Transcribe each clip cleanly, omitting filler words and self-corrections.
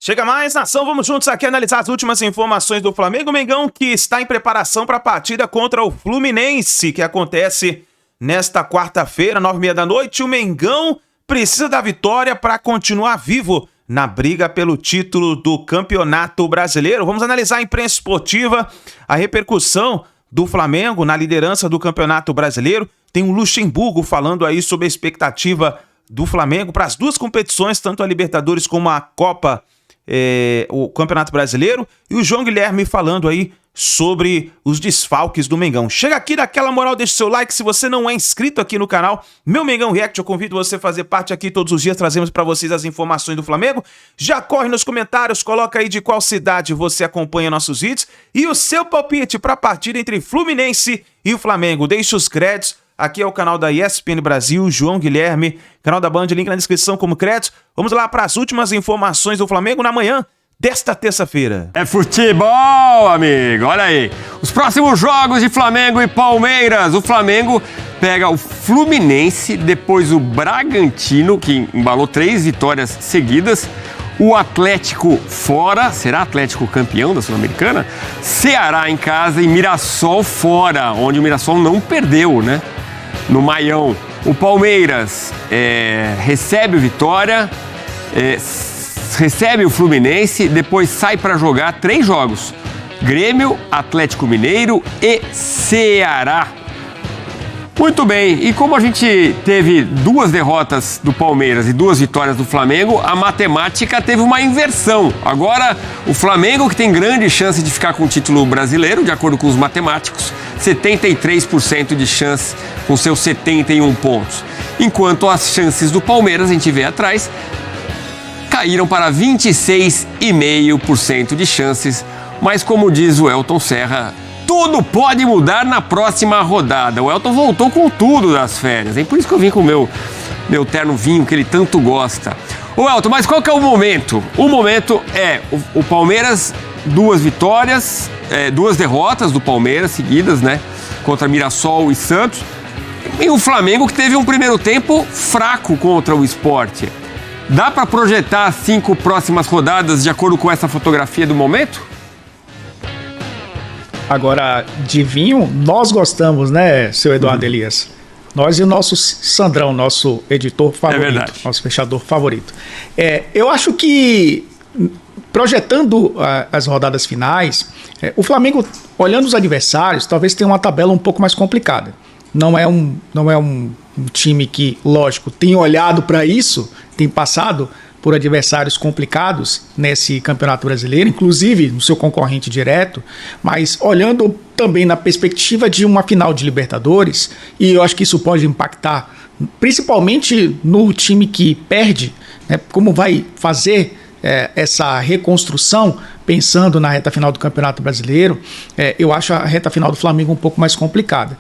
Chega mais, nação, vamos juntos aqui analisar as últimas informações do Flamengo. Mengão que está em preparação para a partida contra o Fluminense, que acontece nesta quarta-feira, 9h30 da noite. O Mengão precisa da vitória para continuar vivo na briga pelo título do Campeonato Brasileiro. Vamos analisar a imprensa esportiva, a repercussão do Flamengo na liderança do Campeonato Brasileiro. Tem o Luxemburgo falando aí sobre a expectativa do Flamengo para as duas competições, tanto a Libertadores como a Copa, o Campeonato Brasileiro, e o João Guilherme falando aí sobre os desfalques do Mengão. Chega aqui, dá aquela moral, deixa seu like. Se você não é inscrito aqui no canal Meu Mengão React, eu convido você a fazer parte aqui. Todos os dias trazemos para vocês as informações do Flamengo. Já corre nos comentários, coloca aí de qual cidade você acompanha nossos vídeos e o seu palpite para a partida entre Fluminense e o Flamengo. Deixe os créditos. Aqui é o canal da ESPN Brasil, João Guilherme, canal da Band, link na descrição como crédito. Vamos lá para as últimas informações do Flamengo na manhã desta terça-feira. É futebol, amigo, olha aí. Os próximos jogos de Flamengo e Palmeiras. O Flamengo pega o Fluminense, depois o Bragantino, que embalou 3 vitórias seguidas. O Atlético fora, será Atlético campeão da Sul-Americana? Ceará em casa e Mirassol fora, onde o Mirassol não perdeu, né? No Maião. O Palmeiras recebe o Vitória, recebe o Fluminense, depois sai para jogar 3 jogos. Grêmio, Atlético Mineiro e Ceará. Muito bem, e como a gente teve 2 derrotas do Palmeiras e 2 vitórias do Flamengo, a matemática teve uma inversão. Agora, o Flamengo, que tem grande chance de ficar com o título brasileiro, de acordo com os matemáticos, 73% de chance com seus 71 pontos. Enquanto as chances do Palmeiras, a gente vê atrás, caíram para 26,5% de chances, mas como diz o Elton Serra, tudo pode mudar na próxima rodada. O Elton voltou com tudo das férias, hein? Por isso que eu vim com o meu terno vinho, que ele tanto gosta. Ô Elton, mas qual que é o momento? O momento é o Palmeiras, 2 vitórias, 2 derrotas do Palmeiras seguidas, né? Contra Mirassol e Santos. E o Flamengo, que teve um primeiro tempo fraco contra o Sport. Dá para projetar as 5 próximas rodadas de acordo com essa fotografia do momento? Agora, de vinho, nós gostamos, né, seu Eduardo Elias? Nós e o nosso Sandrão, nosso editor favorito, nosso fechador favorito. Eu acho que, projetando as rodadas finais, o Flamengo, olhando os adversários, talvez tenha uma tabela um pouco mais complicada. Não é um time que, lógico, tem olhado para isso, tem passado por adversários complicados nesse Campeonato Brasileiro, inclusive no seu concorrente direto, mas olhando também na perspectiva de uma final de Libertadores, e eu acho que isso pode impactar principalmente no time que perde, né, como vai fazer essa reconstrução, pensando na reta final do Campeonato Brasileiro, eu acho a reta final do Flamengo um pouco mais complicada.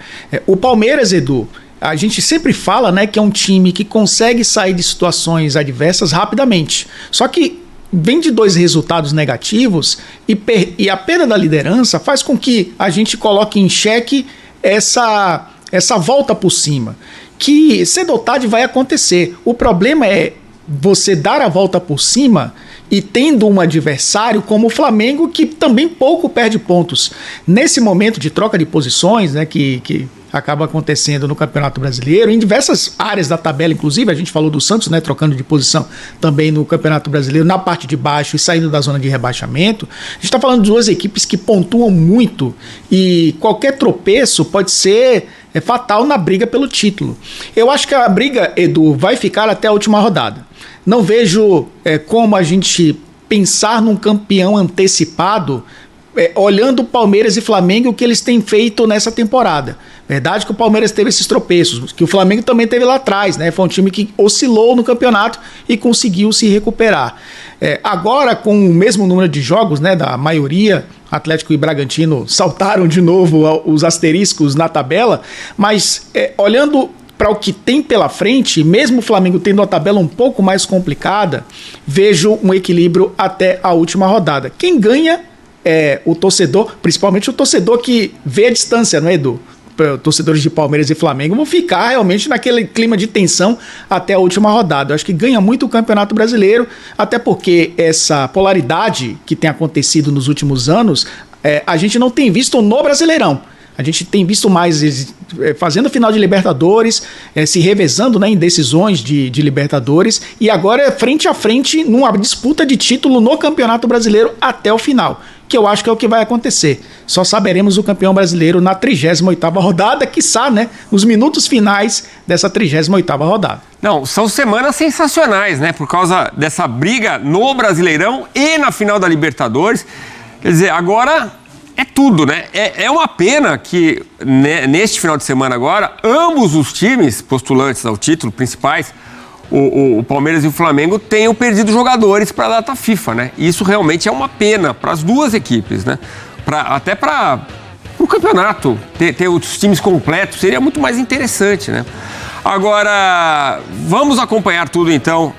O Palmeiras, Edu, a gente sempre fala, né, que é um time que consegue sair de situações adversas rapidamente. Só que vem de 2 resultados negativos e a perda da liderança faz com que a gente coloque em xeque essa volta por cima, que cedo ou tarde vai acontecer. O problema é você dar a volta por cima e tendo um adversário como o Flamengo, que também pouco perde pontos. Nesse momento de troca de posições, né, que acaba acontecendo no Campeonato Brasileiro, em diversas áreas da tabela, inclusive a gente falou do Santos, né, trocando de posição também no Campeonato Brasileiro, na parte de baixo e saindo da zona de rebaixamento. A gente está falando de 2 equipes que pontuam muito e qualquer tropeço pode ser fatal na briga pelo título. Eu acho que a briga, Edu, vai ficar até a última rodada. Não vejo como a gente pensar num campeão antecipado olhando o Palmeiras e Flamengo, o que eles têm feito nessa temporada. Verdade que o Palmeiras teve esses tropeços, que o Flamengo também teve lá atrás, né? Foi um time que oscilou no campeonato e conseguiu se recuperar. Agora, com o mesmo número de jogos, né, da maioria, Atlético e Bragantino saltaram de novo os asteriscos na tabela, mas olhando para o que tem pela frente, mesmo o Flamengo tendo uma tabela um pouco mais complicada, vejo um equilíbrio até a última rodada. Quem ganha é o torcedor, principalmente o torcedor que vê a distância, não é, Edu? torcedores de Palmeiras e Flamengo vão ficar realmente naquele clima de tensão até a última rodada. Eu acho que ganha muito o Campeonato Brasileiro, até porque essa polaridade que tem acontecido nos últimos anos, a gente não tem visto no Brasileirão. A gente tem visto mais fazendo final de Libertadores, se revezando, né, em decisões de Libertadores, e agora é frente a frente numa disputa de título no Campeonato Brasileiro até o final, que eu acho que é o que vai acontecer. Só saberemos o campeão brasileiro na 38ª rodada, quiçá, né, nos minutos finais dessa 38ª rodada. Não, são semanas sensacionais, né, por causa dessa briga no Brasileirão e na final da Libertadores. Quer dizer, agora é tudo, né? É uma pena que neste final de semana agora, ambos os times postulantes ao título, principais, o Palmeiras e o Flamengo, tenham perdido jogadores para a data FIFA, né? E isso realmente é uma pena para as duas equipes, né? Até para o campeonato, ter os times completos seria muito mais interessante, né? Agora, vamos acompanhar tudo então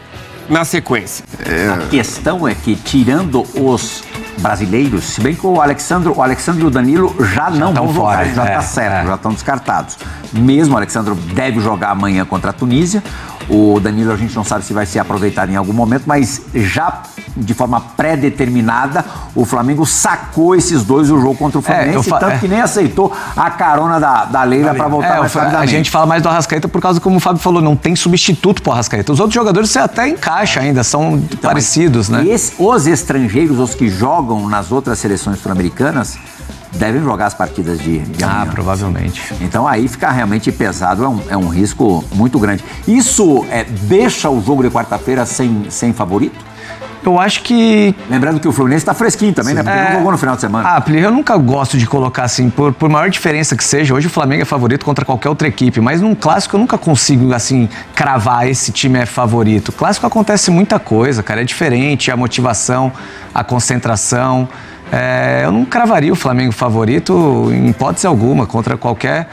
na sequência. A questão é que, tirando os brasileiros, se bem que o Alexandre e o Danilo já não vão jogar, já está certo, já estão descartados. Mesmo o Alexandre deve jogar amanhã contra a Tunísia. O Danilo a gente não sabe se vai ser aproveitado em algum momento, mas já de forma pré-determinada o Flamengo sacou esses dois do jogo contra o Fluminense, tanto que nem aceitou a carona da Leila para voltar mais rapidamente. A gente fala mais do Arrascaeta por causa, como o Fábio falou, não tem substituto para o Arrascaeta. Os outros jogadores você até encaixa ainda, são parecidos, né? Os estrangeiros, os que jogam nas outras seleções sul-americanas, devem jogar as partidas de amanhã. Provavelmente. Então aí fica realmente pesado, é um risco muito grande. Isso deixa o jogo de quarta-feira sem favorito? Eu acho que... Lembrando que o Fluminense está fresquinho também, né? Porque não jogou no final de semana. Eu nunca gosto de colocar assim, por maior diferença que seja, hoje o Flamengo é favorito contra qualquer outra equipe, mas num clássico eu nunca consigo, assim, cravar esse time é favorito. Clássico acontece muita coisa, cara, é diferente, a motivação, a concentração. Eu não cravaria o Flamengo favorito em hipótese alguma contra qualquer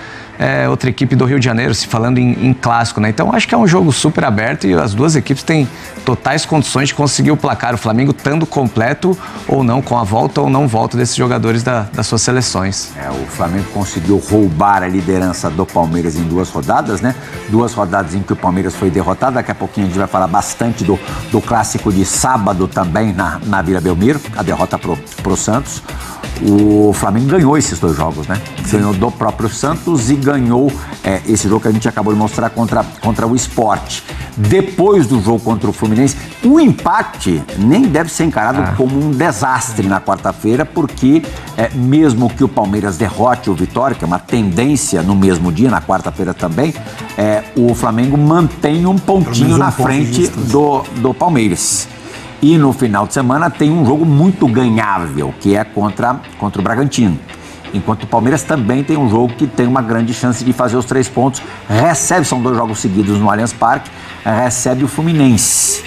outra equipe do Rio de Janeiro, se falando em clássico, né? Então acho que é um jogo super aberto e as duas equipes têm totais condições de conseguir o placar, o Flamengo estando completo ou não, com a volta ou não volta desses jogadores das suas seleções. O Flamengo conseguiu roubar a liderança do Palmeiras em 2 rodadas, né? 2 rodadas em que o Palmeiras foi derrotado. Daqui a pouquinho a gente vai falar bastante do clássico de sábado também na Vila Belmiro, a derrota pro Santos. O Flamengo ganhou esses 2 jogos, né? Ganhou do próprio Santos e ganhou esse jogo que a gente acabou de mostrar contra o Sport. Depois do jogo contra o Fluminense, o empate nem deve ser encarado como um desastre na quarta-feira, porque mesmo que o Palmeiras derrote o Vitória, que é uma tendência no mesmo dia, na quarta-feira também, o Flamengo mantém um pontinho na frente do Palmeiras. E no final de semana tem um jogo muito ganhável, que é contra o Bragantino. Enquanto o Palmeiras também tem um jogo que tem uma grande chance de fazer os 3 pontos. São 2 jogos seguidos no Allianz Parque, recebe o Fluminense.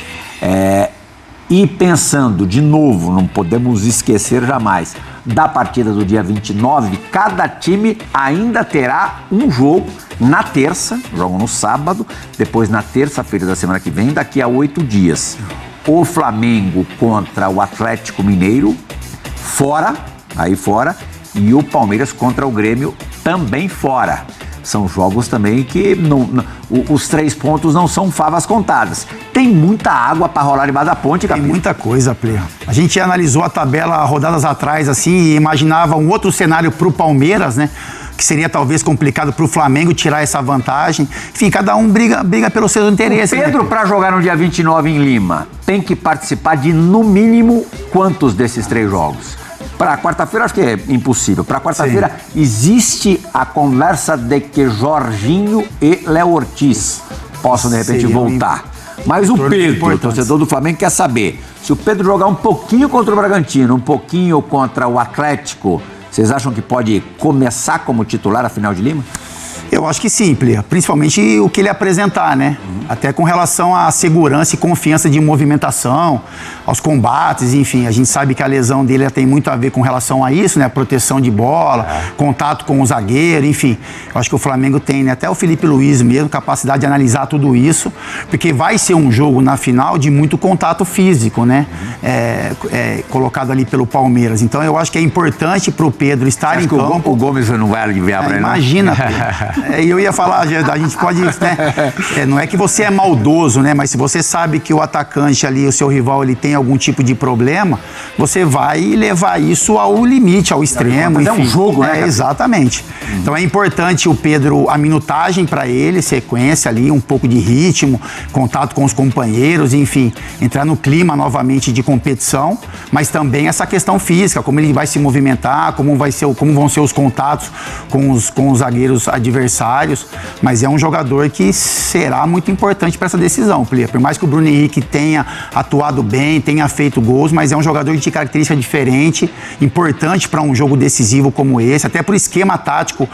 E pensando, de novo, não podemos esquecer jamais, da partida do dia 29, cada time ainda terá um jogo na terça, jogam no sábado, depois na terça-feira da semana que vem, daqui a 8 dias. O Flamengo contra o Atlético Mineiro, fora, e o Palmeiras contra o Grêmio, também fora. São jogos também que os 3 pontos não são favas contadas. Tem muita água para rolar debaixo da ponte, Capitão. Tem muita coisa, Plê. A gente analisou a tabela rodadas atrás, assim, e imaginava um outro cenário para o Palmeiras, né? Que seria talvez complicado para o Flamengo tirar essa vantagem. Enfim, cada um briga pelos seus interesses. O Pedro, para jogar no dia 29 em Lima, tem que participar de, no mínimo, quantos desses 3 jogos? Para quarta-feira, acho que é impossível. Para quarta-feira, existe a conversa de que Jorginho e Léo Ortiz possam, de repente, voltar. Mas o Pedro, o torcedor do Flamengo, quer saber, se o Pedro jogar um pouquinho contra o Bragantino, um pouquinho contra o Atlético, vocês acham que pode começar como titular a final de Lima? Eu acho que sim, principalmente o que ele apresentar, né? Até com relação à segurança e confiança de movimentação, aos combates, enfim. A gente sabe que a lesão dele tem muito a ver com relação a isso, né? Proteção de bola, contato com o zagueiro, enfim. Eu acho que o Flamengo tem, né? Até o Felipe Luiz mesmo, capacidade de analisar tudo isso, porque vai ser um jogo na final de muito contato físico, né? Colocado ali pelo Palmeiras. Então eu acho que é importante pro Pedro estar em campo. O Gomes não vai aliviar pra ele, não? Imagina, eu ia falar, a gente pode, né? Não é que você é maldoso, né? Mas se você sabe que o atacante ali, o seu rival, ele tem algum tipo de problema, você vai levar isso ao limite, ao extremo. Mas enfim, é um jogo, né? Exatamente. Então é importante o Pedro, a minutagem para ele, sequência ali, um pouco de ritmo, contato com os companheiros, enfim, entrar no clima novamente de competição, mas também essa questão física, como ele vai se movimentar, como vão ser os contatos com os zagueiros adversários, mas é um jogador que será muito importante para essa decisão, por mais que o Bruno Henrique tenha atuado bem, tenha feito gols, mas é um jogador de característica diferente, importante para um jogo decisivo como esse, até pro esquema tático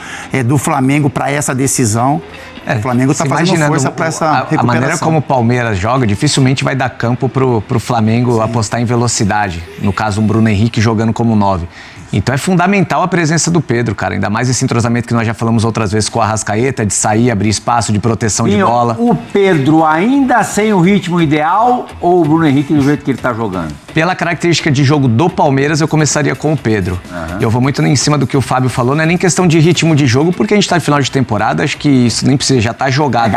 do Flamengo para essa decisão. O Flamengo está fazendo força para essa recuperação. A maneira como o Palmeiras joga dificilmente vai dar campo pro Flamengo apostar em velocidade. No caso, um Bruno Henrique jogando como 9. Então é fundamental a presença do Pedro, cara. Ainda mais esse entrosamento que nós já falamos outras vezes com o Arrascaeta, de sair, abrir espaço, de proteção de bola. O Pedro ainda sem o ritmo ideal ou o Bruno Henrique do jeito que ele está jogando? Pela característica de jogo do Palmeiras, eu começaria com o Pedro. Eu vou muito em cima do que o Fábio falou, não é nem questão de ritmo de jogo, porque a gente está em final de temporada, acho que isso nem precisa, já está jogado.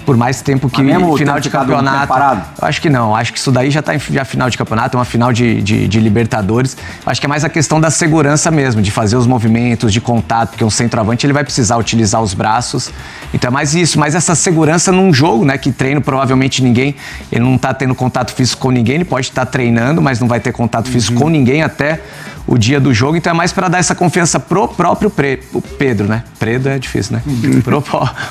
Por mais tempo que final de campeonato. Eu acho que não, acho que isso daí já está em final de campeonato, é uma final de Libertadores. Eu acho que é mais a questão da segurança mesmo, de fazer os movimentos, de contato, porque um centroavante ele vai precisar utilizar os braços. Então é mais isso, mais essa segurança num jogo, né? Que treino provavelmente ele não está tendo contato físico com ninguém, ele pode estar treinando, mas não vai ter contato físico com ninguém até o dia do jogo. Então é mais para dar essa confiança pro próprio Pedro, né? Pedro é difícil, né? Pro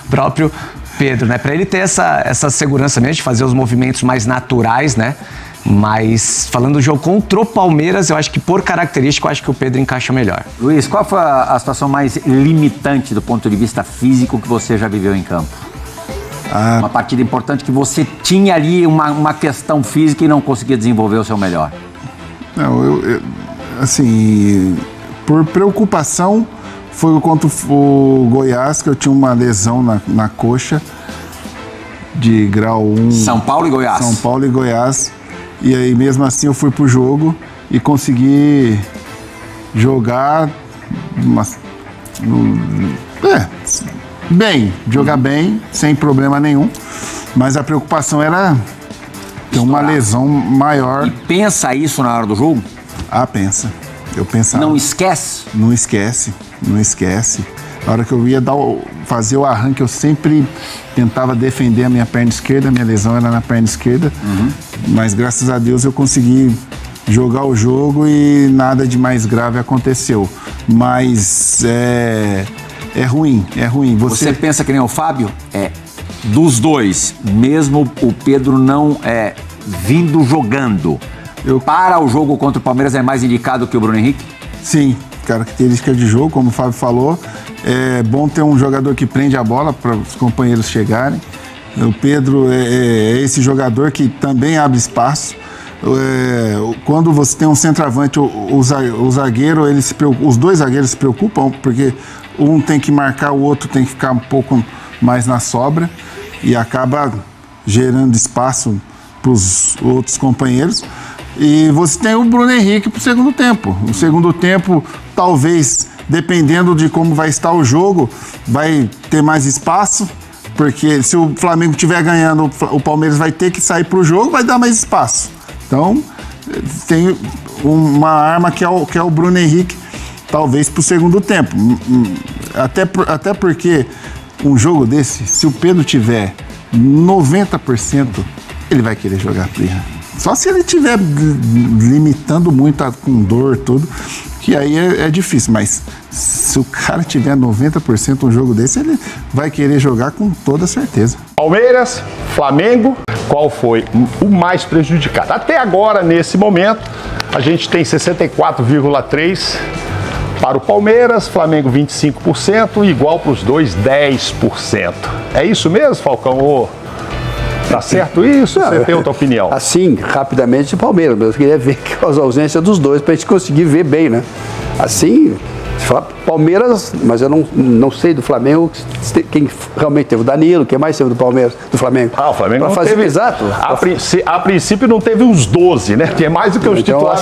próprio Pedro, né? Para ele ter essa segurança mesmo de fazer os movimentos mais naturais, né? Mas falando do jogo contra o Palmeiras, eu acho que por característica, eu acho que o Pedro encaixa melhor. Luiz, qual foi a situação mais limitante do ponto de vista físico que você já viveu em campo? Uma partida importante que você tinha ali uma questão física e não conseguia desenvolver o seu melhor. Não, assim, por preocupação, foi contra o Goiás, que eu tinha uma lesão na coxa de grau 1. São Paulo e Goiás. São Paulo e Goiás. E aí, mesmo assim, eu fui pro jogo e consegui jogar bem, sem problema nenhum. Mas a preocupação era ter uma lesão maior. E pensa isso na hora do jogo? Pensa. Eu pensava. Não esquece? Não esquece. Na hora que eu ia fazer o arranque, eu sempre tentava defender a minha perna esquerda, minha lesão era na perna esquerda, mas graças a Deus eu consegui jogar o jogo e nada de mais grave aconteceu. Mas é ruim. Você pensa que nem o Fábio? Dos dois, mesmo o Pedro não vindo jogando, para o jogo contra o Palmeiras é mais indicado que o Bruno Henrique? Sim, característica de jogo, como o Fábio falou. É bom ter um jogador que prende a bola para os companheiros chegarem. O Pedro é esse jogador que também abre espaço. Quando você tem um centroavante, o zagueiro, os dois zagueiros se preocupam, porque um tem que marcar, o outro tem que ficar um pouco mais na sobra e acaba gerando espaço para os outros companheiros. E você tem o Bruno Henrique para o segundo tempo. O segundo tempo, talvez, dependendo de como vai estar o jogo, vai ter mais espaço, porque se o Flamengo estiver ganhando, o Palmeiras vai ter que sair para o jogo, vai dar mais espaço. Então, tem uma arma que é o Bruno Henrique, talvez para o segundo tempo. Até porque um jogo desse, se o Pedro tiver 90%, ele vai querer jogar player. Só se ele estiver limitando muito com dor tudo, que aí é difícil. Mas se o cara tiver 90% um jogo desse, ele vai querer jogar com toda certeza. Palmeiras, Flamengo, qual foi o mais prejudicado? Até agora, nesse momento, a gente tem 64,3% para o Palmeiras, Flamengo 25%, igual para os dois 10%. É isso mesmo, Falcão? Ou tá certo isso? Você tem outra opinião? Assim, rapidamente, o Palmeiras, mas eu queria ver as ausências dos dois para a gente conseguir ver bem, né? Assim, se falar Palmeiras, mas eu não sei do Flamengo quem realmente teve o Danilo, quem mais teve do Palmeiras, do Flamengo. O Flamengo pra não fazer teve, exato. A princípio não teve os 12, né? Que é mais do que os então, titulares.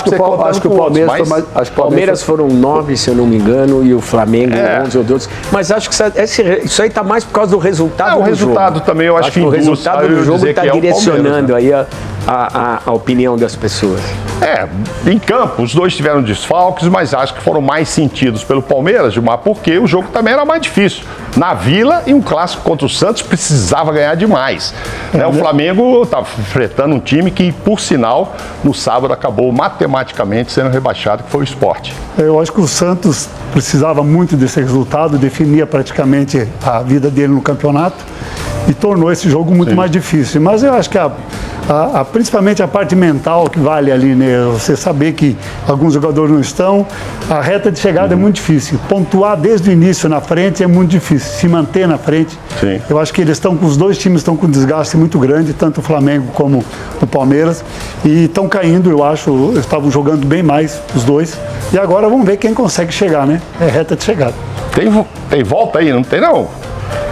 acho que o Palmeiras Palmeiras foram 9, se eu não me engano, e o Flamengo 11 ou 12. Mas acho que isso aí tá mais por causa do resultado do jogo. O resultado também, eu acho que o resultado do jogo está direcionando aí a opinião das pessoas. Em campo, os dois tiveram desfalques, mas acho que foram mais sentidos pelo Palmeiras, Gilmar, porque o jogo também era mais difícil. Na Vila, e um clássico contra o Santos, precisava ganhar demais. O Flamengo estava enfrentando um time que, por sinal, no sábado acabou matematicamente sendo rebaixado, que foi o Sport. Eu acho que o Santos precisava muito desse resultado, definia praticamente a vida dele no campeonato e tornou esse jogo muito mais difícil. Mas eu acho que principalmente a parte mental que vale ali, né? Você saber que alguns jogadores não estão, a reta de chegada é muito difícil. Pontuar desde o início na frente é muito difícil. Se manter na frente, eu acho que os dois times estão com um desgaste muito grande, tanto o Flamengo como o Palmeiras, e estão caindo, eu acho, estavam jogando bem mais os dois, e agora vamos ver quem consegue chegar, né? É reta de chegada. Tem volta aí, não tem não?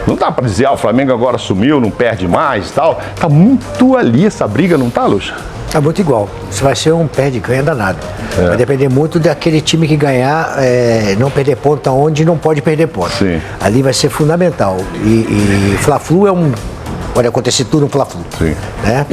Não dá pra dizer, o Flamengo agora sumiu, não perde mais e tal. Tá muito ali essa briga, não tá, Lucha? Tá muito igual. Isso vai ser um perde-ganha danado. Vai depender muito daquele time que ganhar, não perder ponto aonde não pode perder ponto. Ali vai ser fundamental. E Fla-Flu pode acontecer tudo no Fla-Flu. Né?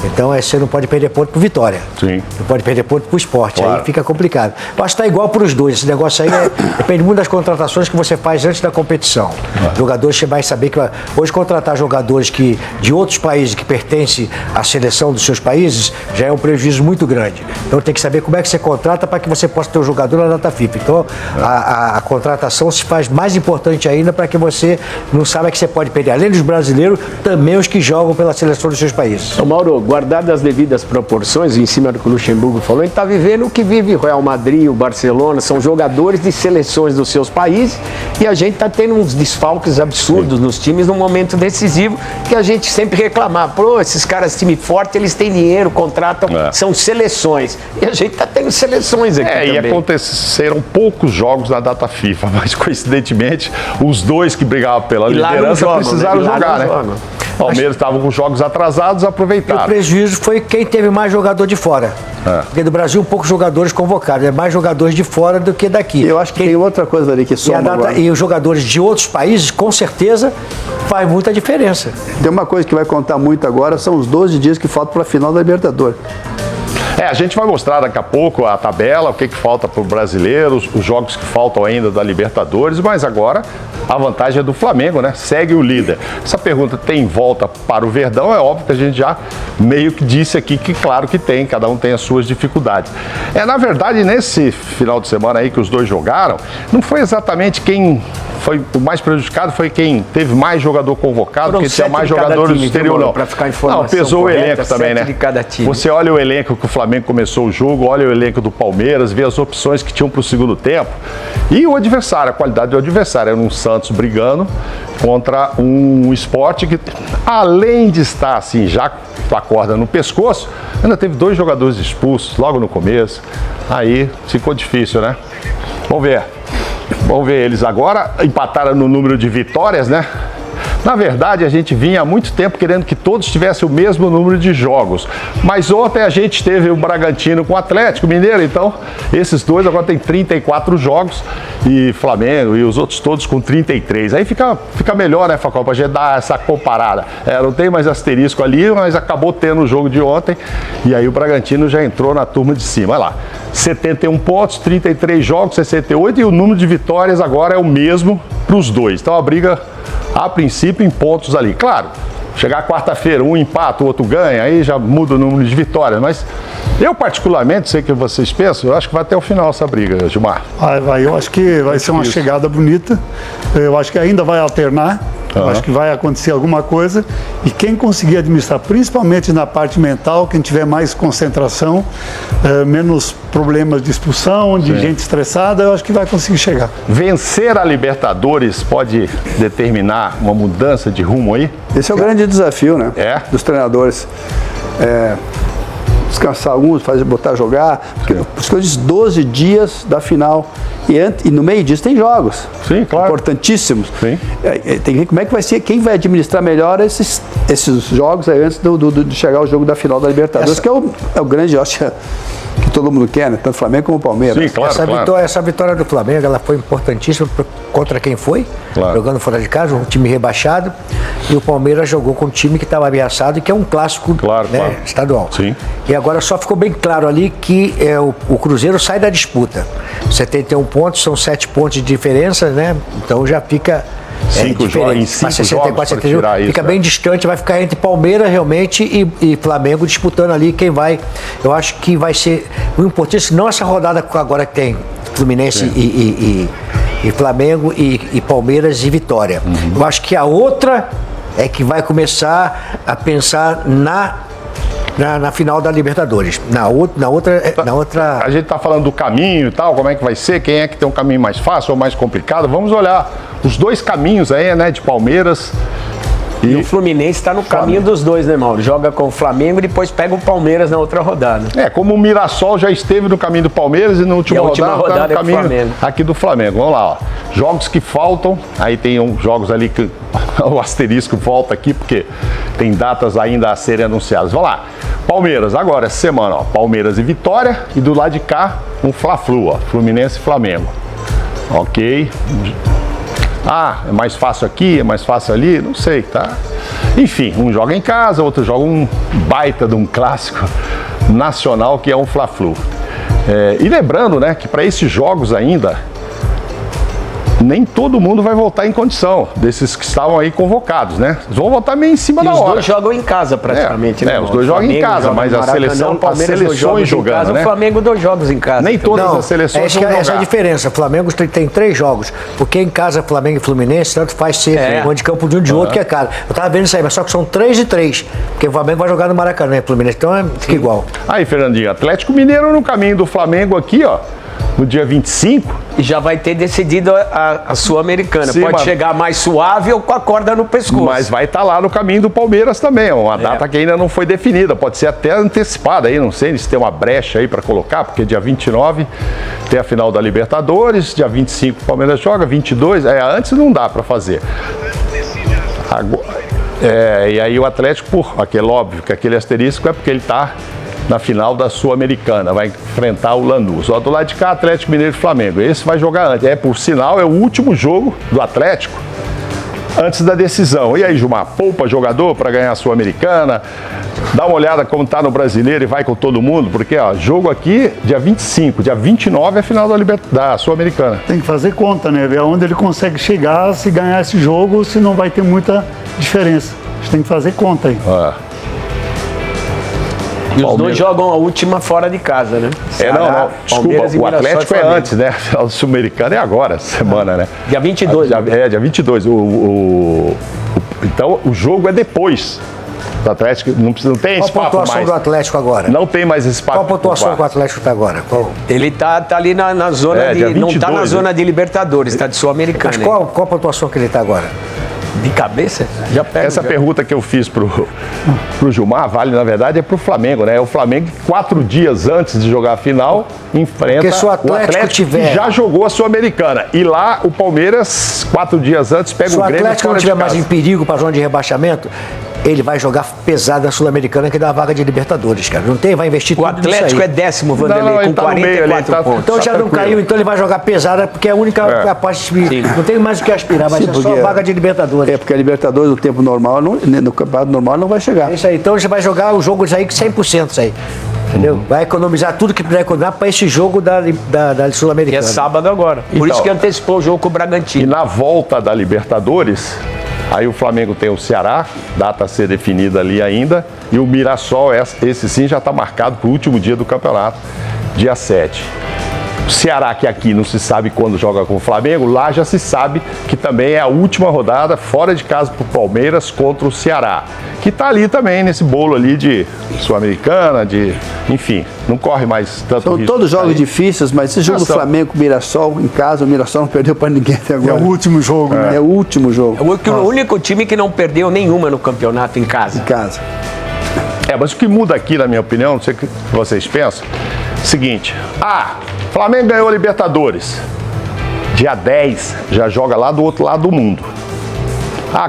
Então você não pode perder ponto pro Vitória. Não pode perder ponto pro Sport. Claro. Aí fica complicado. Eu acho que tá igual pros dois. Esse negócio aí depende muito das contratações que você faz antes da competição. Jogadores você vai saber que hoje contratar jogadores de outros países que pertencem à seleção dos seus países já é um prejuízo muito grande. Então tem que saber como é que você contrata para que você possa ter o jogador na data FIFA. Então a contratação se faz mais importante ainda para que você não saiba que você pode perder. Além dos brasileiros, também os que jogam pela seleção dos seus países. Ô Mauro, guardadas as devidas proporções, em cima do que o Luxemburgo falou, a gente está vivendo o que vive o Real Madrid, o Barcelona, são jogadores de seleções dos seus países e a gente está tendo uns desfalques absurdos nos times num momento decisivo que a gente sempre reclamava. Pô, esses caras, time forte, eles têm dinheiro, contratam, são seleções. E a gente está tendo seleções aqui também. E aconteceram poucos jogos na data FIFA, mas coincidentemente os dois que brigavam pela liderança precisaram jogar, né? O Palmeiras estava com jogos atrasados, aproveitaram. E o prejuízo foi quem teve mais jogador de fora. Porque do Brasil, poucos jogadores convocados. É mais jogadores de fora do que daqui. Eu acho que tem outra coisa ali que soma e os jogadores de outros países, com certeza, faz muita diferença. Tem uma coisa que vai contar muito agora, são os 12 dias que faltam para a final da Libertadores. A gente vai mostrar daqui a pouco a tabela, o que falta para o brasileiro, os jogos que faltam ainda da Libertadores, mas agora a vantagem é do Flamengo, né? Segue o líder. Essa pergunta tem volta para o Verdão, é óbvio que a gente já meio que disse aqui que claro que tem, cada um tem as suas dificuldades. Na verdade, nesse final de semana aí que os dois jogaram, não foi exatamente quem foi o mais prejudicado, foi quem teve mais jogador convocado, porque tinha mais jogadores do exterior, não. Para ficar informação pesou correta, o elenco também, né? De cada time. Você olha o elenco que o Flamengo começou o jogo, olha o elenco do Palmeiras, vê as opções que tinham para o segundo tempo e o adversário, a qualidade do adversário. Era um Santos brigando contra um Sport que, além de estar assim, já com a corda no pescoço, ainda teve 2 jogadores expulsos logo no começo. Aí ficou difícil, né? Vamos ver eles agora. Empataram no número de vitórias, né? Na verdade, a gente vinha há muito tempo querendo que todos tivessem o mesmo número de jogos. Mas ontem a gente teve o Bragantino com o Atlético Mineiro, então esses dois agora tem 34 jogos e Flamengo e os outros todos com 33. Aí fica melhor, né, Facol, pra gente dar essa comparada. Não tem mais asterisco ali, mas acabou tendo o jogo de ontem e aí o Bragantino já entrou na turma de cima. Olha lá, 71 pontos, 33 jogos, 68 e o número de vitórias agora é o mesmo para os dois. Então a briga, a princípio, em pontos ali. Claro, chegar quarta-feira, um empata, o outro ganha, aí já muda o número de vitórias. Mas eu, particularmente, sei que vocês pensam, eu acho que vai até o final essa briga, Gilmar. Eu acho que vai ser uma chegada bonita. Eu acho que ainda vai alternar. Eu acho que vai acontecer alguma coisa e quem conseguir administrar, principalmente na parte mental, quem tiver mais concentração, menos problemas de expulsão, de gente estressada, eu acho que vai conseguir chegar. Vencer a Libertadores pode determinar uma mudança de rumo aí? Esse é o grande desafio, né? Dos treinadores. Descansar alguns, botar a jogar. Por isso que eu disse 12 dias da final. E no meio disso tem jogos. Sim, claro. Importantíssimos. Sim. Tem que ver como é que vai ser, quem vai administrar melhor esses jogos aí antes de chegar ao jogo da final da Libertadores, que é o grande, eu acho que todo mundo quer, né? Tanto Flamengo como Palmeiras. Sim, claro, essa vitória do Flamengo, ela foi importantíssima contra quem foi, jogando fora de casa, um time rebaixado, e o Palmeiras jogou com um time que estava ameaçado e que é um clássico estadual. Sim. E agora só ficou bem claro ali que o Cruzeiro sai da disputa. 71 pontos, são 7 pontos de diferença, né? Então já fica... 5 jogos, em 5 jogos para tirar isso. Fica bem distante, vai ficar entre Palmeiras realmente e Flamengo disputando ali quem vai. Eu acho que vai ser o importante, não essa rodada agora que tem Fluminense e Flamengo e Palmeiras e Vitória. Eu acho que a outra é que vai começar a pensar na final da Libertadores. Na outra... A gente tá falando do caminho e tal, como é que vai ser, quem é que tem um caminho mais fácil ou mais complicado. Vamos olhar os dois caminhos aí, né, de Palmeiras. E o Fluminense está no caminho dos dois, né, Mauro? Joga com o Flamengo e depois pega o Palmeiras na outra rodada. Como o Mirassol já esteve no caminho do Palmeiras e na última rodada tá no caminho aqui do Flamengo. Vamos lá, ó. Jogos que faltam, aí tem jogos ali que o asterisco volta aqui, porque tem datas ainda a serem anunciadas. Vamos lá. Palmeiras, agora, essa semana, ó. Palmeiras e Vitória, e do lado de cá, um Fla-Flu, ó. Fluminense e Flamengo. Ok. É mais fácil aqui, é mais fácil ali, não sei, tá? Enfim, um joga em casa, outro joga um baita de um clássico nacional que é um Fla-Flu. E lembrando, né, que para esses jogos ainda, nem todo mundo vai voltar em condição, desses que estavam aí convocados, né? Eles vão voltar meio em cima da hora. Os dois jogam em casa praticamente, né? Os dois jogam em casa, mas a seleção, as seleções jogando, né? O Flamengo 2 jogos em casa. Nem todas as seleções vão jogar. Essa é a diferença. O Flamengo tem 3 jogos. Porque em casa, Flamengo e Fluminense, tanto faz ser um de campo de um de outro que é casa. Eu tava vendo isso aí, mas só que são 3 e 3. Porque o Flamengo vai jogar no Maracanã e Fluminense, então fica igual. Aí, Fernandinho, Atlético Mineiro no caminho do Flamengo aqui, ó. No dia 25. E já vai ter decidido a Sul-Americana. Pode chegar mais suave ou com a corda no pescoço. Mas vai estar lá no caminho do Palmeiras também. É uma data que ainda não foi definida. Pode ser até antecipada aí. Não sei se tem uma brecha aí para colocar, porque dia 29 tem a final da Libertadores. Dia 25 o Palmeiras joga. 22. Antes não dá para fazer. E aí o Atlético, óbvio que aquele asterisco é porque ele está na final da Sul-Americana, vai enfrentar o Lanús. Do lado de cá, Atlético Mineiro e Flamengo. Esse vai jogar antes. Por sinal, é o último jogo do Atlético antes da decisão. E aí, Gilmar, poupa jogador para ganhar a Sul-Americana? Dá uma olhada como tá no Brasileiro e vai com todo mundo, porque jogo aqui dia 25, dia 29 é a final da Sul-Americana. Tem que fazer conta, né? Ver aonde ele consegue chegar, se ganhar esse jogo, se não vai ter muita diferença. A gente tem que fazer conta aí. E os dois jogam a última fora de casa, né? Não. Desculpa, o Atlético é antes, né? O Sul-Americano é agora, semana, né? Dia 22. Dia 22. Então, o jogo é depois. O Atlético não tem esse papo mais. Qual a pontuação do Atlético agora? Não tem mais esse papo. Qual a pontuação que o Atlético está agora? Ele tá ali na zona não está na zona de Libertadores, está de Sul-Americana. Mas qual a pontuação que ele está agora? De cabeça? Já pego. Essa pergunta que eu fiz pro Gilmar, vale na verdade, é pro Flamengo, né? O Flamengo, 4 dias antes de jogar a final, enfrenta o Atlético que já jogou a Sul-Americana. E lá o Palmeiras, 4 dias antes, pega o Grêmio. Se o Atlético não estiver mais em perigo para a zona de rebaixamento, ele vai jogar pesado na Sul-Americana que dá a vaga de Libertadores, cara. Não tem, vai investir tudo nisso aí. O Atlético é 10º, Vanderlei, com 44 pontos. Então já não caiu, então ele vai jogar pesada, porque é a única capaz de... Não tem mais o que aspirar, vai ser só a vaga de Libertadores. Porque a Libertadores no tempo normal, no campeonato normal, não vai chegar. É isso aí, então você vai jogar o jogo aí 100% isso aí. Entendeu? Vai economizar tudo que puder economizar para esse jogo da Sul-Americana. Que é sábado agora. Por isso que antecipou o jogo com o Bragantino. E na volta da Libertadores, aí o Flamengo tem o Ceará, data a ser definida ali ainda, e o Mirassol, esse sim já está marcado para o último dia do campeonato, dia 7. Ceará, que aqui não se sabe quando joga com o Flamengo, lá já se sabe que também é a última rodada fora de casa para o Palmeiras contra o Ceará, que está ali também nesse bolo ali de Sul-Americana, enfim, não corre mais tanto risco. São todos jogos difíceis, mas esse jogo do Flamengo com o Mirassol em casa, o Mirassol não perdeu para ninguém até agora. É o último jogo, né? É o último jogo. É o único time que não perdeu nenhuma no campeonato em casa. Em casa. Mas o que muda aqui, na minha opinião, não sei o que vocês pensam, seguinte, Flamengo ganhou a Libertadores, dia 10 já joga lá do outro lado do mundo.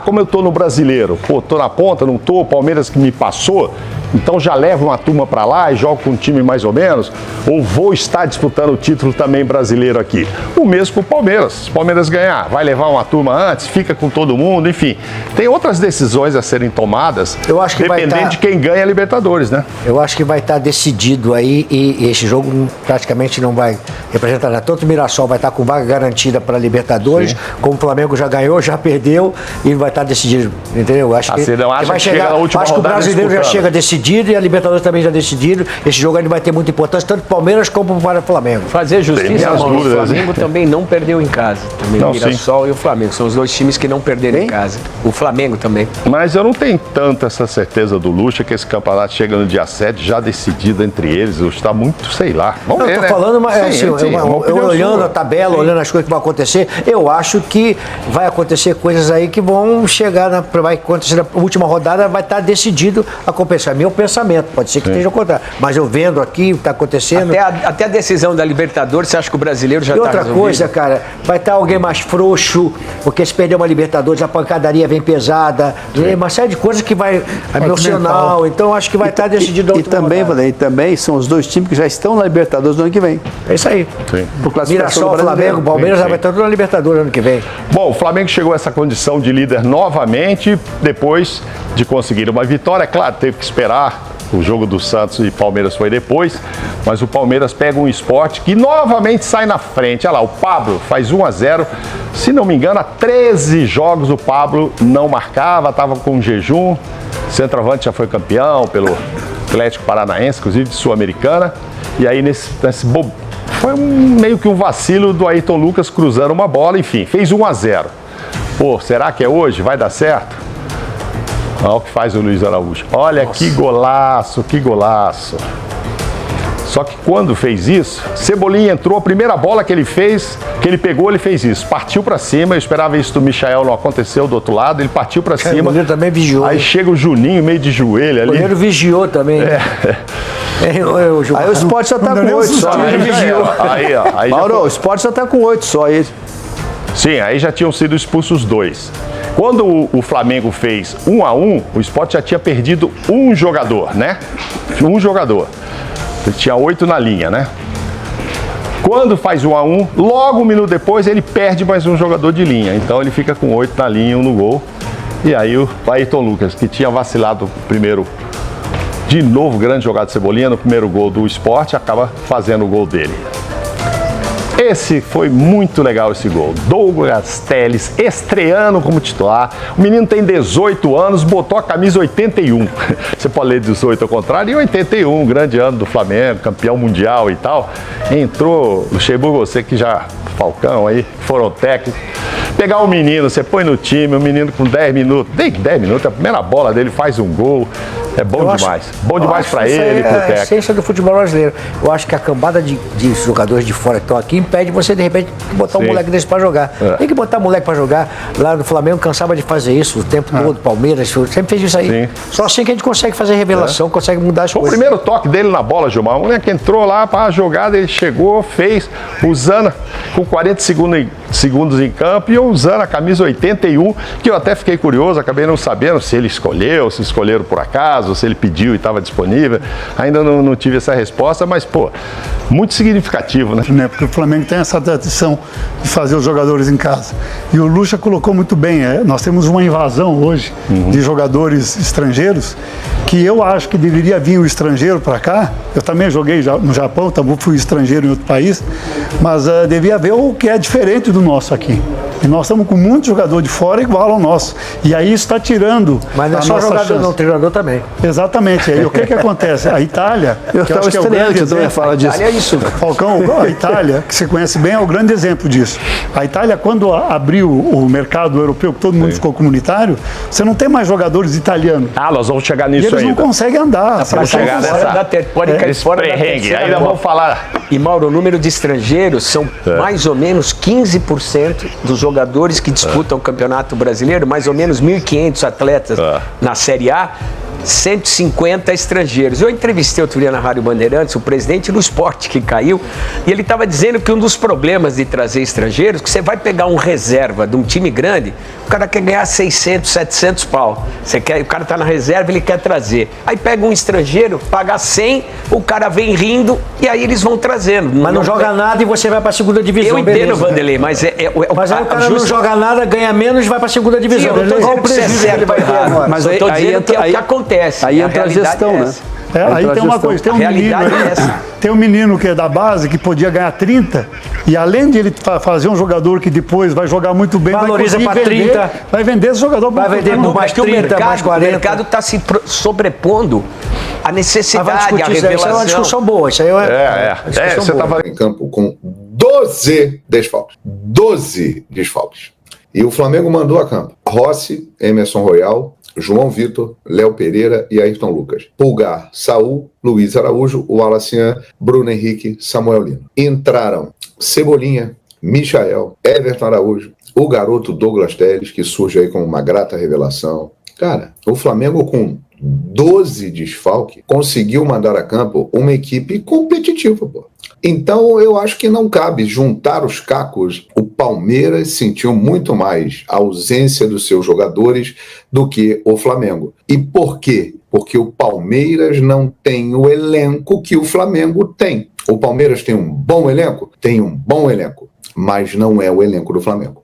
Como eu tô no Brasileiro, tô na ponta, não tô, Palmeiras que me passou, então já levo uma turma para lá e jogo com um time mais ou menos, ou vou estar disputando o título também brasileiro aqui. O mesmo pro Palmeiras. Se o Palmeiras ganhar, vai levar uma turma antes, fica com todo mundo, enfim. Tem outras decisões a serem tomadas, dependendo de quem ganha a Libertadores, né? Eu acho que vai estar decidido aí e esse jogo praticamente não vai representar nada. Tanto o Mirassol vai estar com vaga garantida para a Libertadores, como o Flamengo já ganhou, já perdeu e vai estar decidido, entendeu? Acho que vai chegar, acho que o brasileiro já chega decidido e a Libertadores também já decidido. Esse jogo ainda vai ter muita importância, tanto para o Palmeiras como para o Flamengo. Fazer justiça, o Flamengo também não perdeu em casa. Também o Mirassol e o Flamengo. São os dois times que não perderam em casa. O Flamengo também. Mas eu não tenho tanta essa certeza do Lucha que esse campeonato chega no dia 7 já decidido entre eles. Está muito, sei lá. Vamos ver, eu tô falando, mas eu olhando a tabela, olhando as coisas que vão acontecer, eu acho que vai acontecer coisas aí que vão chegar, vai acontecer na última rodada, vai estar decidido a competição. Meu pensamento, pode ser que esteja ao contrário, mas eu vendo aqui o que está acontecendo. Até a decisão da Libertadores, você acha que o brasileiro já está resolvido? E outra coisa, cara, vai estar alguém mais frouxo, porque se perder uma Libertadores, a pancadaria vem pesada, uma série de coisas que vai emocional, então acho que vai estar decidido a última rodada. E também são os dois times que já estão na Libertadores no ano que vem. É isso aí. Mirassol, Flamengo, Palmeiras vai estar tudo na Libertadores ano que vem. Bom, o Flamengo chegou a essa condição de líder novamente, depois de conseguir uma vitória. Claro, teve que esperar. O jogo do Santos e Palmeiras foi depois, mas o Palmeiras pega um Sport que novamente sai na frente. Olha lá, o Pablo faz 1-0. Se não me engano, há 13 jogos o Pablo não marcava, estava com um jejum. Centroavante já foi campeão pelo Atlético Paranaense, inclusive de Sul-Americana. E aí foi meio que um vacilo do Ayrton Lucas cruzando uma bola, enfim, fez 1-0. Será que é hoje? Vai dar certo? Olha o que faz o Luiz Araújo. Olha, que golaço, que golaço. Só que quando fez isso, Cebolinha entrou, a primeira bola que ele fez, que ele pegou, ele fez isso. Partiu pra cima, eu esperava isso do Michael, não aconteceu do outro lado, ele partiu pra cima. O goleiro também vigiou. Aí chega o Juninho, meio de joelho ali. O goleiro vigiou também. Aí o Sport já tá com 8 só. Mauro, o Sport já tá com 8 só aí. Sim, aí já tinham sido expulsos 2. Quando o Flamengo fez 1-1, o Sport já tinha perdido um jogador, né? Um jogador. Ele tinha 8 na linha, né? Quando faz 1-1, logo um minuto depois ele perde mais um jogador de linha. Então ele fica com 8 na linha, 1 no gol. E aí o Ayrton Lucas, que tinha vacilado primeiro, de novo grande jogada de Cebolinha no primeiro gol do Sport, acaba fazendo o gol dele. Esse foi muito legal, esse gol. Douglas Telles estreando como titular. O menino tem 18 anos, botou a camisa 81. Você pode ler 18 ao contrário, e 81, grande ano do Flamengo, campeão mundial e tal. Entrou, Luxemburgo, você que já, Falcão aí, foram técnicos. Pegar o menino, você põe no time, o menino com 10 minutos, nem 10 minutos, a primeira bola dele faz um gol. É bom demais. Bom demais para ele, pro técnico. É a essência do futebol brasileiro. Eu acho que a cambada de jogadores de fora que estão aqui impede você, de repente, botar um moleque desse para jogar. Tem que botar moleque para jogar. Lá no Flamengo cansava de fazer isso o tempo todo, Palmeiras, sempre fez isso aí. Sim. Só assim que a gente consegue fazer revelação, consegue mudar as coisas. O primeiro toque dele na bola, Gilmar, o moleque entrou lá para a jogada, ele chegou, fez, usando com 40 segundos em campo e usando a camisa 81, que eu até fiquei curioso, acabei não sabendo se ele escolheu, se escolheram por acaso, se ele pediu e estava disponível. Ainda não tive essa resposta, mas, muito significativo, né? Porque o Flamengo tem essa tradição de fazer os jogadores em casa. E o Lucha colocou muito bem, nós temos uma invasão hoje de jogadores estrangeiros, que eu acho que deveria vir o estrangeiro para cá. Eu também joguei no Japão, fui estrangeiro em outro país, mas devia haver o que é diferente do nosso aqui. E nós estamos com muitos jogadores de fora igual ao nosso. E aí isso está tirando. Mas não é só jogador, não, treinador também. Exatamente. E aí o que acontece? A Itália. Eu estava estranhando que eu também ia falar disso. É isso. Falcão, a Itália, que você conhece bem, é o grande exemplo disso. A Itália, quando abriu o mercado europeu, que todo mundo ficou comunitário, você não tem mais jogadores italianos. Nós vamos chegar nisso ainda. E eles não conseguem andar. Vamos chegar nessa. Pode cair fora da terceira. Ainda vamos falar. E, Mauro, o número de estrangeiros são mais ou menos 15% dos jogadores que disputam o Campeonato Brasileiro, mais ou menos 1.500 atletas na Série A, 150 estrangeiros. Eu entrevistei outro dia na Rádio Bandeirantes o presidente do Sport, que caiu, e ele estava dizendo que um dos problemas de trazer estrangeiros, que você vai pegar um reserva de um time grande, o cara quer ganhar 600, 700 pau. O cara está na reserva, ele quer trazer. Aí pega um estrangeiro, paga 100, o cara vem rindo e aí eles vão trazendo. Mas não joga nada e você vai para a segunda divisão. Eu entendo, Vanderlei, mas mas aí o cara não joga nada, ganha menos e vai para a segunda divisão. Sim, qual o prejuízo que ele vai ter agora? Mas eu estou dizendo que é o que acontece. Aí entra a gestão, né? Aí tem uma coisa, tem um menino que é da base que podia ganhar 30 e além de ele fazer um jogador que depois vai jogar muito bem, valoriza para 30, vai vender esse jogador, vai vender por mais 30, mais 40. O mercado está se sobrepondo à necessidade, à revelação. Isso é uma discussão boa, isso aí você estava em campo com 12 desfalques. 12 desfalques. E o Flamengo mandou a campo Rossi, Emerson Royal, João Vitor, Léo Pereira e Ayrton Lucas. Pulgar, Saul, Luiz Araújo, Wallace, Bruno Henrique, Samuel Lino. Entraram Cebolinha, Michael, Everton Araújo, o garoto Douglas Telles, que surge aí como uma grata revelação. Cara, o Flamengo com 12 desfalques conseguiu mandar a campo uma equipe competitiva, pô. Então eu acho que não cabe juntar os cacos. O Palmeiras sentiu muito mais a ausência dos seus jogadores do que o Flamengo. E por quê? Porque o Palmeiras não tem o elenco que o Flamengo tem. O Palmeiras tem um bom elenco? Tem um bom elenco, mas não é o elenco do Flamengo.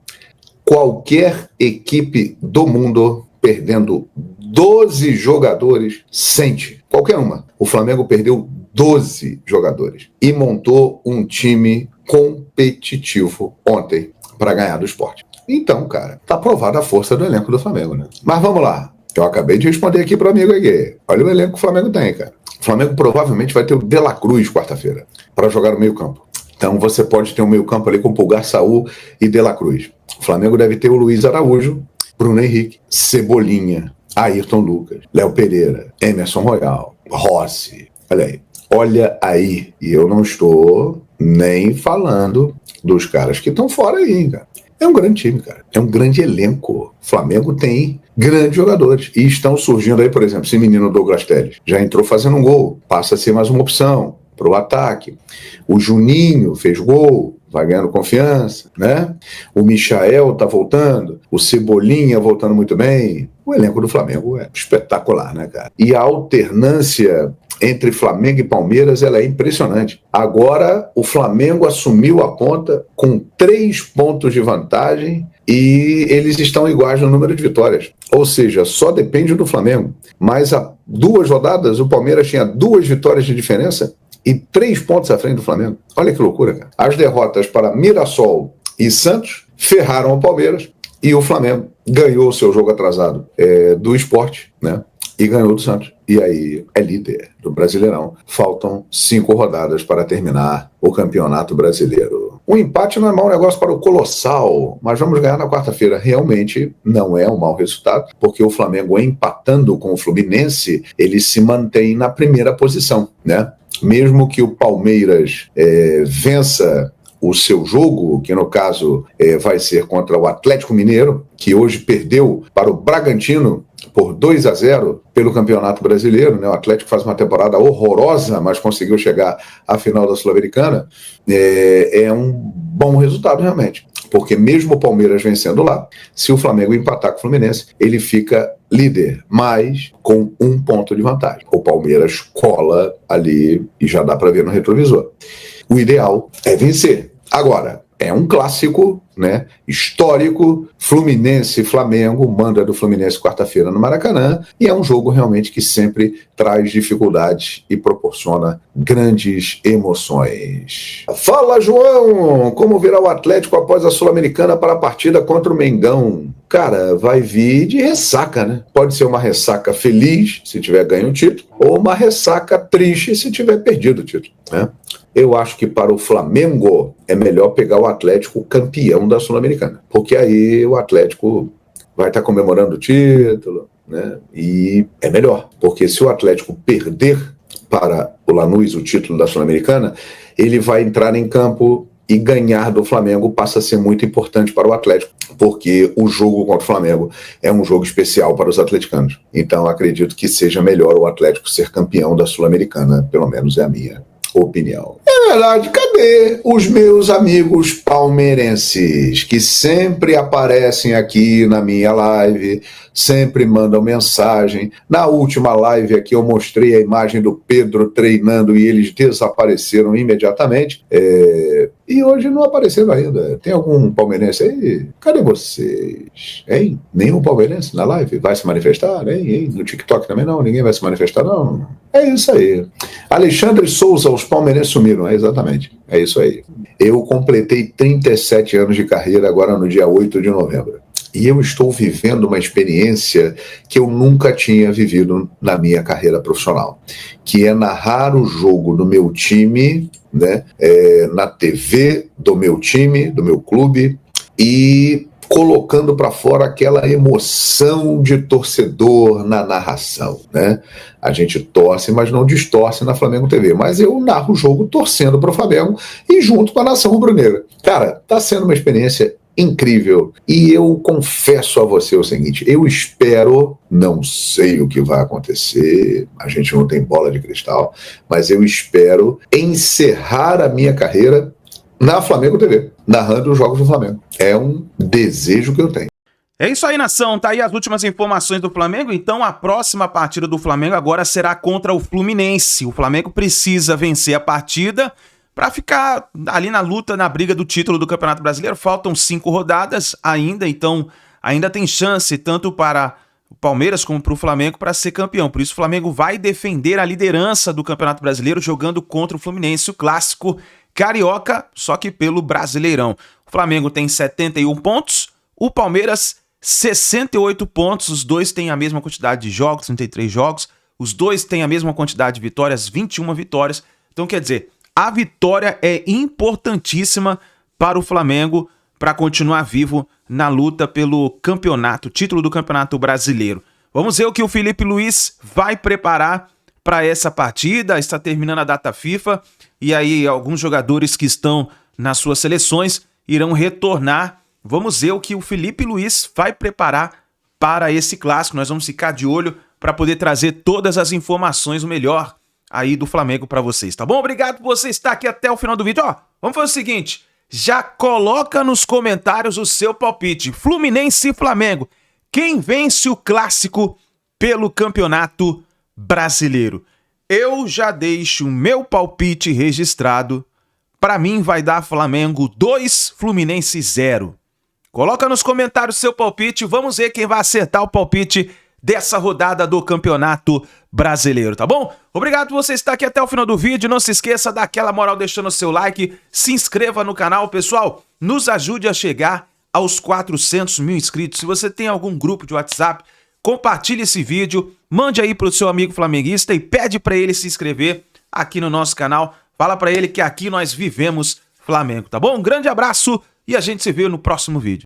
Qualquer equipe do mundo perdendo 12 jogadores sente. Qualquer uma. O Flamengo perdeu 12 jogadores e montou um time competitivo ontem para ganhar do Sport. Então, cara, tá provada a força do elenco do Flamengo, né? Mas vamos lá. Eu acabei de responder aqui pro amigo aqui. Olha o elenco que o Flamengo tem, cara. O Flamengo provavelmente vai ter o De La Cruz quarta-feira para jogar no meio-campo. Então você pode ter um meio-campo ali com Pulgar, Saul e De La Cruz. O Flamengo deve ter o Luiz Araújo, Bruno Henrique, Cebolinha, Ayrton Lucas, Léo Pereira, Emerson Royal, Rossi. Olha aí. E eu não estou nem falando dos caras que estão fora aí, cara. É um grande time, cara. É um grande elenco. O Flamengo tem grandes jogadores. E estão surgindo aí, por exemplo, esse menino Douglas Telles. Já entrou fazendo um gol. Passa a ser mais uma opção para o ataque. O Juninho fez gol. Vai ganhando confiança, né? O Michael tá voltando. O Cebolinha voltando muito bem. O elenco do Flamengo é espetacular, né, cara? E a alternância entre Flamengo e Palmeiras, ela é impressionante. Agora, o Flamengo assumiu a ponta com 3 pontos de vantagem e eles estão iguais no número de vitórias. Ou seja, só depende do Flamengo. Mas há 2 rodadas, o Palmeiras tinha 2 vitórias de diferença e 3 pontos à frente do Flamengo. Olha que loucura, cara. As derrotas para Mirassol e Santos ferraram o Palmeiras e o Flamengo ganhou o seu jogo atrasado do Sport, né? E ganhou do Santos. E aí é líder do Brasileirão. Faltam 5 rodadas para terminar o Campeonato Brasileiro. Um empate não é mau negócio para o Colossal, mas vamos ganhar na quarta-feira. Realmente não é um mau resultado, porque o Flamengo empatando com o Fluminense, ele se mantém na primeira posição, né? Mesmo que o Palmeiras vença o seu jogo, que no caso vai ser contra o Atlético Mineiro, que hoje perdeu para o Bragantino por 2-0 pelo Campeonato Brasileiro, né? O Atlético faz uma temporada horrorosa, mas conseguiu chegar à final da Sul-Americana. É um bom resultado realmente, porque mesmo o Palmeiras vencendo lá, se o Flamengo empatar com o Fluminense, ele fica líder, mas com 1 ponto de vantagem. O Palmeiras cola ali e já dá para ver no retrovisor. O ideal é vencer. Agora, é um clássico, né, histórico. Fluminense e Flamengo, manda do Fluminense quarta-feira no Maracanã, e é um jogo realmente que sempre traz dificuldades e proporciona grandes emoções. Fala, João! Como virá o Atlético após a Sul-Americana para a partida contra o Mengão? Cara, vai vir de ressaca, né? Pode ser uma ressaca feliz, se tiver ganho o título, ou uma ressaca triste, se tiver perdido o título, né? Eu acho que para o Flamengo é melhor pegar o Atlético campeão da Sul-Americana, porque aí o Atlético vai estar comemorando o título, né? E é melhor, porque se o Atlético perder para o Lanús o título da Sul-Americana, ele vai entrar em campo e ganhar do Flamengo passa a ser muito importante para o Atlético, porque o jogo contra o Flamengo é um jogo especial para os atleticanos. Então acredito que seja melhor o Atlético ser campeão da Sul-Americana, pelo menos é a minha opinião. É verdade, cadê os meus amigos palmeirenses que sempre aparecem aqui na minha live, sempre mandam mensagem? Na última live aqui eu mostrei a imagem do Pedro treinando e eles desapareceram imediatamente, e hoje não apareceram ainda. Tem algum palmeirense aí? Cadê vocês? Hein? Nenhum palmeirense na live vai se manifestar? Hein? No TikTok também não? Ninguém vai se manifestar não? É isso aí. Alexandre Souza, os palmeirenses sumiram. Exatamente, é isso aí. Eu completei 37 anos de carreira agora no dia 8 de novembro. E eu estou vivendo uma experiência que eu nunca tinha vivido na minha carreira profissional, que é narrar o jogo do meu time, né, na TV do meu time, do meu clube, e colocando para fora aquela emoção de torcedor na narração, né? A gente torce, mas não distorce na Flamengo TV. Mas eu narro o jogo torcendo para o Flamengo e junto com a nação rubro-negra. Cara, tá sendo uma experiência incrível. E eu confesso a você o seguinte, eu espero, não sei o que vai acontecer, a gente não tem bola de cristal, mas eu espero encerrar a minha carreira na Flamengo TV, narrando os jogos do Flamengo. É um desejo que eu tenho. É isso aí, nação. Tá aí as últimas informações do Flamengo. Então, a próxima partida do Flamengo agora será contra o Fluminense. O Flamengo precisa vencer a partida para ficar ali na luta, na briga do título do Campeonato Brasileiro. Faltam 5 rodadas ainda, então ainda tem chance tanto para o Palmeiras como para o Flamengo para ser campeão. Por isso o Flamengo vai defender a liderança do Campeonato Brasileiro jogando contra o Fluminense, o clássico carioca, só que pelo Brasileirão. O Flamengo tem 71 pontos, o Palmeiras 68 pontos, os dois têm a mesma quantidade de jogos, 33 jogos, os dois têm a mesma quantidade de vitórias, 21 vitórias. Então quer dizer, a vitória é importantíssima para o Flamengo para continuar vivo na luta pelo campeonato, título do Campeonato Brasileiro. Vamos ver o que o Felipe Luiz vai preparar para essa partida. Está terminando a data FIFA e aí alguns jogadores que estão nas suas seleções irão retornar. Vamos ver o que o Felipe Luiz vai preparar para esse clássico. Nós vamos ficar de olho para poder trazer todas as informações, o melhor aí do Flamengo para vocês, tá bom? Obrigado por você estar aqui até o final do vídeo. Ó, vamos fazer o seguinte, já coloca nos comentários o seu palpite. Fluminense e Flamengo, quem vence o clássico pelo Campeonato Brasileiro? Eu já deixo o meu palpite registrado. Para mim vai dar Flamengo 2, Fluminense 0. Coloca nos comentários o seu palpite, vamos ver quem vai acertar o palpite dessa rodada do Campeonato Brasileiro, tá bom? Obrigado por você estar aqui até o final do vídeo. Não se esqueça, dá aquela moral deixando o seu like, se inscreva no canal, pessoal. Nos ajude a chegar aos 400 mil inscritos. Se você tem algum grupo de WhatsApp, compartilhe esse vídeo, mande aí pro seu amigo flamenguista e pede para ele se inscrever aqui no nosso canal. Fala para ele que aqui nós vivemos Flamengo, tá bom? Um grande abraço e a gente se vê no próximo vídeo.